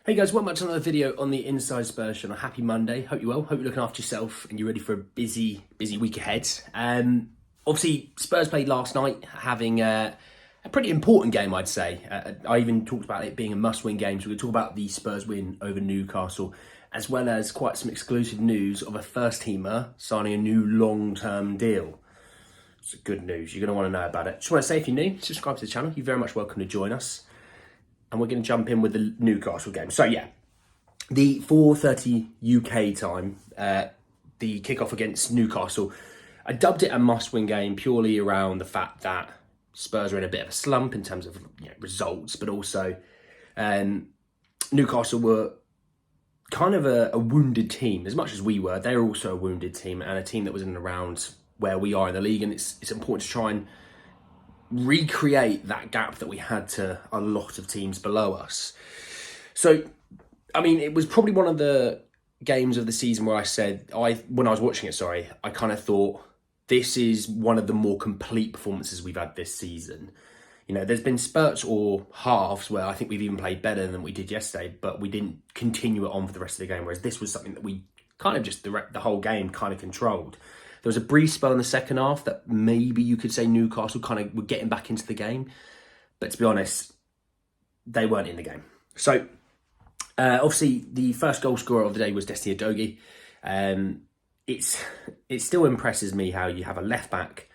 Hey guys, welcome back to another video on the Inside Spurs show. On a happy Monday. Hope you're well. Hope you're looking after yourself and you're ready for a busy week ahead. Obviously, Spurs played last night, having a pretty important game, I'd say. I even talked about it being a must-win game, so we're going to talk about the Spurs win over Newcastle, as well as quite some exclusive news of a first-teamer signing a new long-term deal. It's good news. You're going to want to know about it. Just want to say, if you're new, subscribe to the channel. You're very much welcome to join us. And we're going to jump in with the Newcastle game. So yeah, the 4:30 UK time, the kickoff against Newcastle. I dubbed it a must-win game purely around the fact that Spurs are in a bit of a slump in terms of results, but also Newcastle were kind of a wounded team. As much as we were, they were also a wounded team and a team that was in and around where we are in the league. And it's important to try and recreate that gap that we had to a lot of teams below us. So, I mean, it was probably one of the games of the season where when I was watching it, I kind of thought this is one of the more complete performances we've had this season. You know, there's been spurts or halves where I think we've even played better than we did yesterday, but we didn't continue it on for the rest of the game, whereas this was something that we kind of just the whole game kind of controlled. There was a brief spell in the second half that maybe you could say Newcastle kind of were getting back into the game. But to be honest, they weren't in the game. So, obviously, the first goal scorer of the day was Destiny Udogie. It still impresses me how you have a left-back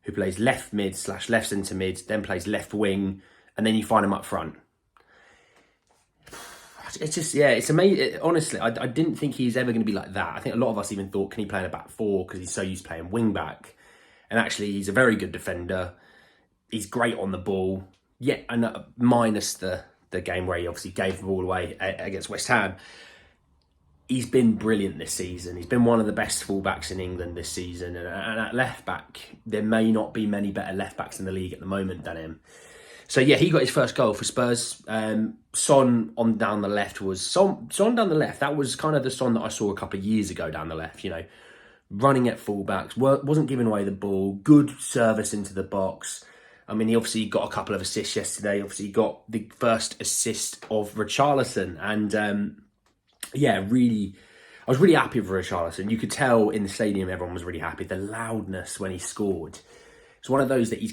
who plays left mid / left centre mid, then plays left wing, and then you find him up front. It's just, it's amazing. Honestly, I didn't think he's ever going to be like that. I think a lot of us even thought, can he play in a back four because he's so used to playing wing back? And actually, he's a very good defender. He's great on the ball. Yeah, and minus the game where he obviously gave the ball away against West Ham. He's been brilliant this season. He's been one of the best fullbacks in England this season. And at left back, there may not be many better left backs in the league at the moment than him. So yeah, he got his first goal for Spurs. Son down the left was Son down the left. That was kind of the Son that I saw a couple of years ago down the left. You know, running at fullbacks, wasn't giving away the ball, good service into the box. I mean, he obviously got a couple of assists yesterday. Obviously, he got the first assist of Richarlison, and I was really happy for Richarlison. You could tell in the stadium everyone was really happy. The loudness when he scored. It's one of those that he's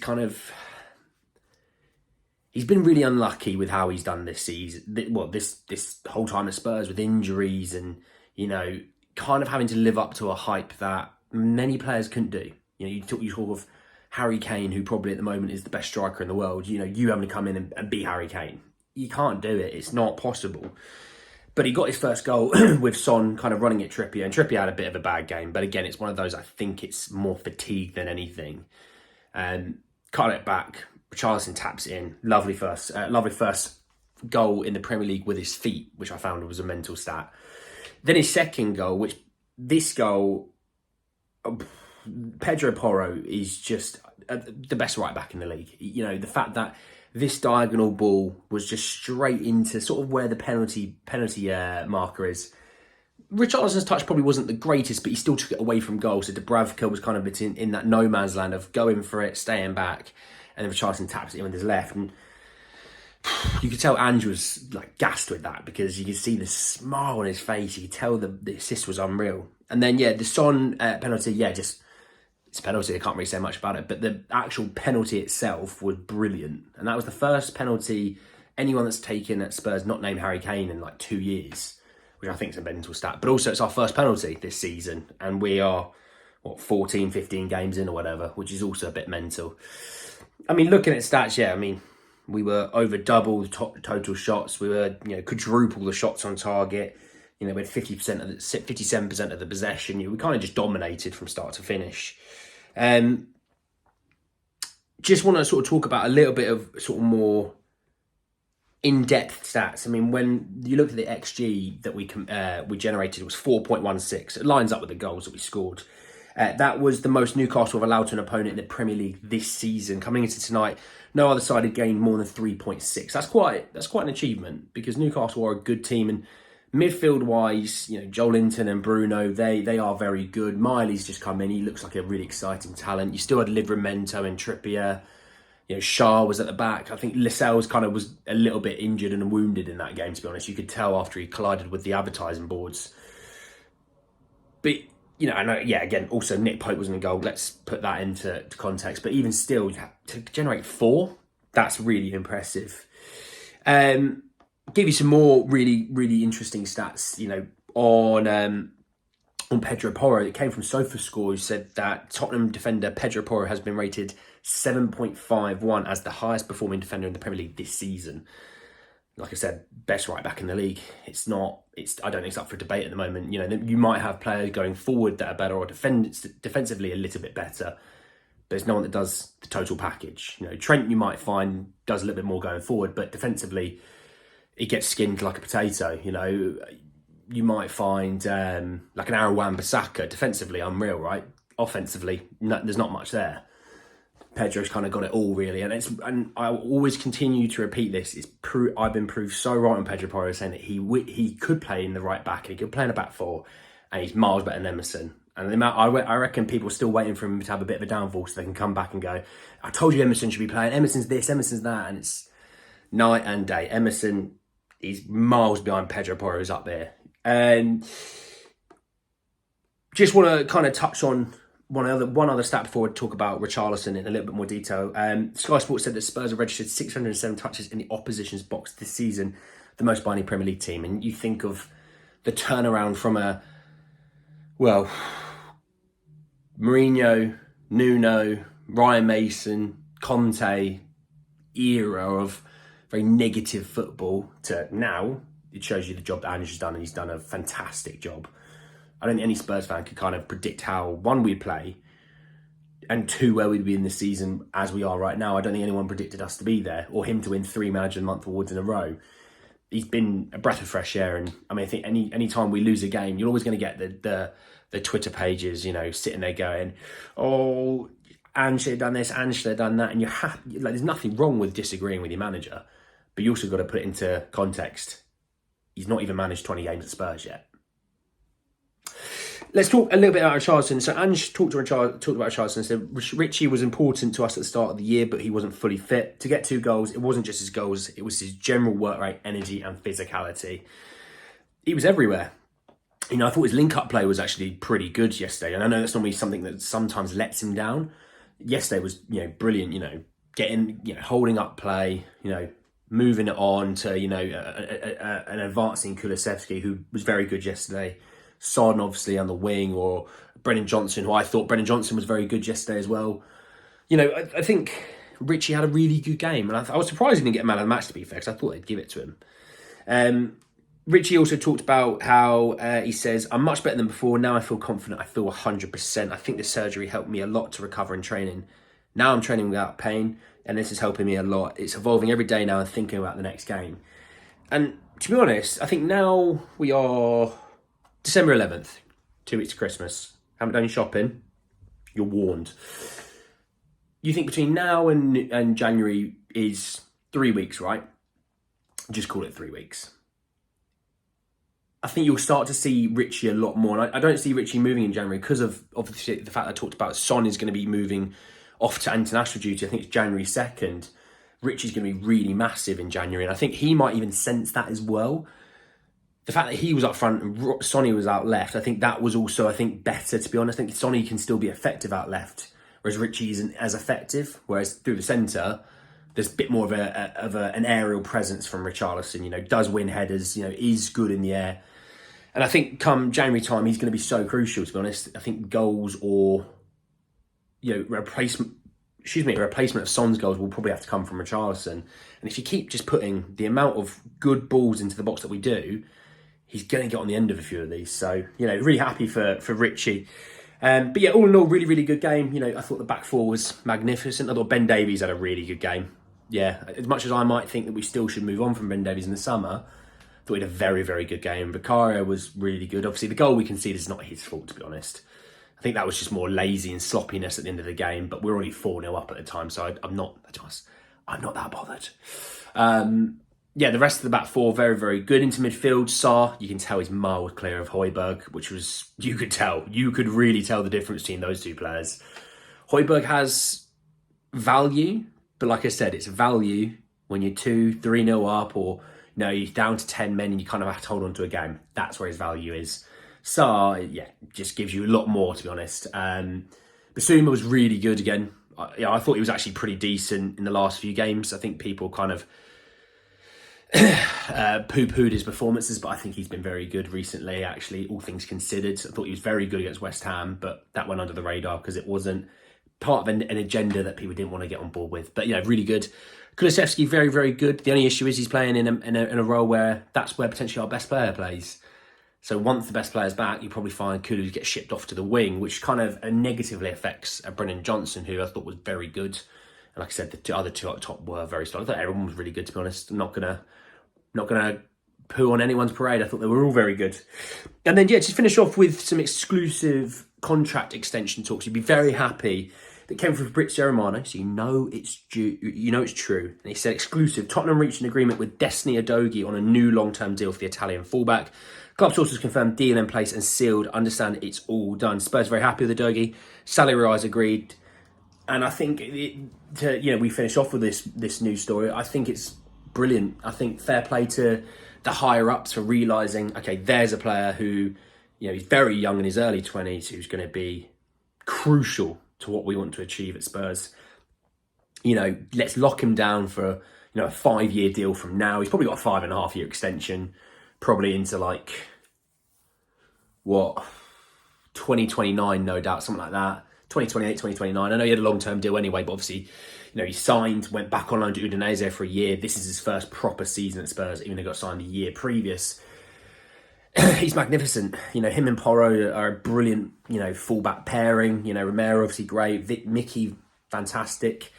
been really unlucky with how he's done this season. Well, this whole time at Spurs with injuries and, you know, kind of having to live up to a hype that many players couldn't do. You know, you talk of Harry Kane, who probably at the moment is the best striker in the world. You know, you having to come in and be Harry Kane. You can't do it. It's not possible. But he got his first goal with Son kind of running at Trippier. And Trippier had a bit of a bad game. But again, it's one of those, I think it's more fatigue than anything. Cut it back. Richarlison taps in. Lovely first goal in the Premier League with his feet, which I found was a mental stat. Then his second goal, Pedro Porro is just the best right back in the league. You know, the fact that this diagonal ball was just straight into sort of where the penalty marker is. Richarlison's touch probably wasn't the greatest, but he still took it away from goal. So Dubravka was kind of in that no man's land of going for it, staying back. And then Richarlison taps it in with his left. And you could tell Ange was like gassed with that because you could see the smile on his face. You could tell the assist was unreal. And then, the Son penalty, it's a penalty. I can't really say much about it. But the actual penalty itself was brilliant. And that was the first penalty anyone that's taken at Spurs not named Harry Kane in like 2 years, which I think is a mental stat. But also it's our first penalty this season. And we are, 14, 15 games in or whatever, which is also a bit mental. I mean, looking at stats, we were over double the total shots. We were, quadruple the shots on target. We had 57% of the possession. We kind of just dominated from start to finish. Just want to sort of talk about a little bit of sort of more in-depth stats. I mean, when you look at the XG that we generated, it was 4.16. It lines up with the goals that we scored. That was the most Newcastle have allowed to an opponent in the Premier League this season. Coming into tonight, no other side had gained more than 3.6. That's quite an achievement because Newcastle are a good team, and midfield-wise, Joel Linton and Bruno, they are very good. Miley's just come in. He looks like a really exciting talent. You still had Livramento and Trippier. Shah was at the back. I think Lascelles kind of was a little bit injured and wounded in that game, to be honest. You could tell after he collided with the advertising boards. But, again, also Nick Pope wasn't in goal. Let's put that into context. But even still, to generate 4, that's really impressive. Give you some more really, really interesting stats, on Pedro Porro. It came from SofaScore, who said that Tottenham defender Pedro Porro has been rated 7.51 as the highest performing defender in the Premier League this season. Like I said, best right back in the league. I don't think it's up for debate at the moment. You might have players going forward that are better or defensively a little bit better. There's no one that does the total package. Trent, you might find, does a little bit more going forward, but defensively, it gets skinned like a potato. You might find like an Aaron Wan-Bissaka, defensively unreal, right? Offensively, there's not much there. Pedro's kind of got it all, really, and I always continue to repeat this. I've been proved so right on Pedro Porro, saying that he could play in the right back and he could play in a back 4, and he's miles better than Emerson. And I reckon people are still waiting for him to have a bit of a downfall so they can come back and go, I told you Emerson should be playing. Emerson's this, Emerson's that, and it's night and day. Emerson is miles behind Pedro Porro's up there. And just want to kind of touch on one other stat before we talk about Richarlison in a little bit more detail. Sky Sports said that Spurs have registered 607 touches in the opposition's box this season, the most by any Premier League team. And you think of the turnaround from Mourinho, Nuno, Ryan Mason, Conte era of very negative football to now. It shows you the job that Ange has done, and he's done a fantastic job. I don't think any Spurs fan could kind of predict how, 1, we'd play, and 2, where we'd be in the season as we are right now. I don't think anyone predicted us to be there, or him to win 3 Manager of the Month awards in a row. He's been a breath of fresh air, and I think any time we lose a game, you're always going to get the Twitter pages, sitting there going, oh, Ange should have done this, Ange should have done that, and there's nothing wrong with disagreeing with your manager, but you also got to put it into context. He's not even managed 20 games at Spurs yet. Let's talk a little bit about Richarlison. So Ange talked about Richarlison and said Richy was important to us at the start of the year, but he wasn't fully fit. To get 2 goals, it wasn't just his goals, it was his general work rate, energy and physicality. He was everywhere. I thought his link-up play was actually pretty good yesterday. And I know that's normally something that sometimes lets him down. Yesterday was, brilliant, getting, holding up play, moving it on to, an advancing Kulusevski, who was very good yesterday. Son, obviously, on the wing, or Brennan Johnson, who I thought Brennan Johnson was very good yesterday as well. I think Richy had a really good game, and I was surprised he didn't get man of the match, to be fair, because I thought they'd give it to him. Richy also talked about how he says, I'm much better than before. Now I feel confident. I feel 100%. I think the surgery helped me a lot to recover in training. Now I'm training without pain, and this is helping me a lot. It's evolving every day now and thinking about the next game. And to be honest, I think now we are December 11th, 2 weeks to Christmas. Haven't done your shopping, you're warned. You think between now and January is 3 weeks, right? Just call it 3 weeks. I think you'll start to see Richy a lot more. And I don't see Richy moving in January because of obviously the fact I talked about. Son is going to be moving off to international duty. I think it's January 2nd. Richy's going to be really massive in January. And I think he might even sense that as well. The fact that he was up front and Sonny was out left, I think that was also, better, to be honest. I think Sonny can still be effective out left, whereas Richy isn't as effective. Whereas through the centre, there's a bit more of an aerial presence from Richarlison, does win headers, is good in the air. And I think come January time, he's going to be so crucial, to be honest. I think goals or, a replacement of Son's goals will probably have to come from Richarlison. And if you keep just putting the amount of good balls into the box that we do, he's going to get on the end of a few of these. So, really happy for Richy. But yeah, all in all, really, really good game. I thought the back 4 was magnificent. I thought Ben Davies had a really good game. Yeah, as much as I might think that we still should move on from Ben Davies in the summer, I thought he had a very, very good game. Vicario was really good. Obviously, the goal we conceded is not his fault, to be honest. I think that was just more lazy and sloppiness at the end of the game, but we were already 4-0 up at the time, so I'm not that bothered. The rest of the back 4, very, very good. Into midfield, Sarr, you can tell he's miles clear of Højbjerg, which was, you could really tell the difference between those two players. Højbjerg has value, But like I said, it's value when you're 2-3-0 up, or you're down to 10 men and you kind of have to hold on to a game. That's where his value is. Sarr, yeah, just gives you a lot more, to be honest. Basuma was really good again. I thought he was actually pretty decent in the last few games. I think people kind of poo-pooed his performances, but I think he's been very good recently, actually, all things considered. I thought he was very good against West Ham, but that went under the radar because it wasn't part of an agenda that people didn't want to get on board with. But, really good. Kulusevski, very, very good. The only issue is he's playing in a role where that's where potentially our best player plays. So once the best player's back, you probably find Kulu get shipped off to the wing, which kind of negatively affects Brennan Johnson, who I thought was very good. And like I said, the other two up top were very strong. I thought everyone was really good, to be honest. I'm not gonna poo on anyone's parade. I thought they were all very good. And then, just finish off with some exclusive contract extension talks. You'd be very happy that came from Fabrizio Romano, so it's true. And he said, exclusive, Tottenham reached an agreement with Destiny Udogie on a new long-term deal for the Italian fullback. Club sources confirmed deal in place and sealed. Understand it's all done. Spurs very happy with Udogie. Salary rise agreed. And I think, we finish off with this news story. I think it's brilliant. I think fair play to the higher-ups for realising, okay, there's a player who, he's very young in his early 20s, who's going to be crucial to what we want to achieve at Spurs. Let's lock him down for, a 5-year deal from now. He's probably got a 5.5-year extension, probably into 2029, no doubt, something like that. 2028, 2029. I know he had a long-term deal anyway, but obviously, he signed, went back on loan to Udinese for a year. This is his first proper season at Spurs, even though he got signed a year previous. He's magnificent. Him and Porro are a brilliant, fullback pairing. Romero, obviously great. Mickey, fantastic.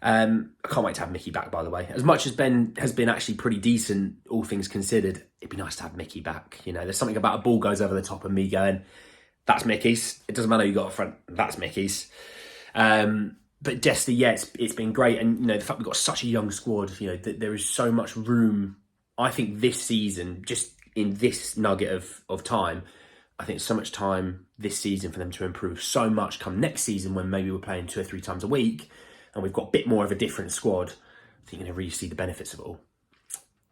I can't wait to have Mickey back, by the way. As much as Ben has been actually pretty decent, all things considered, it'd be nice to have Mickey back. There's something about a ball goes over the top of me going, that's Mickey's. It doesn't matter who you got up front, that's Mickey's. But Destiny, it's been great. And, the fact we've got such a young squad, there is so much room, I think, this season, just in this nugget of time, I think so much time this season for them to improve so much come next season when maybe we're playing 2 or 3 times a week and we've got a bit more of a different squad. I think you're going to really see the benefits of it all.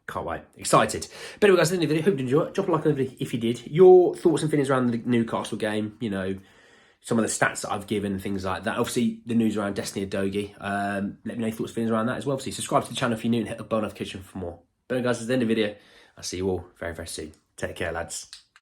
Can't wait. Excited. But anyway, guys, that's the end of the video. Hope you enjoyed it. Drop a like on the video if you did. Your thoughts and feelings around the Newcastle game, some of the stats that I've given, things like that. Obviously, the news around Destiny Udogie. Let me know your thoughts and feelings around that as well. Obviously, subscribe to the channel if you're new and hit the bell notification for more. But anyway, guys, that's the end of the video. I'll see you all very, very soon. Take care, lads.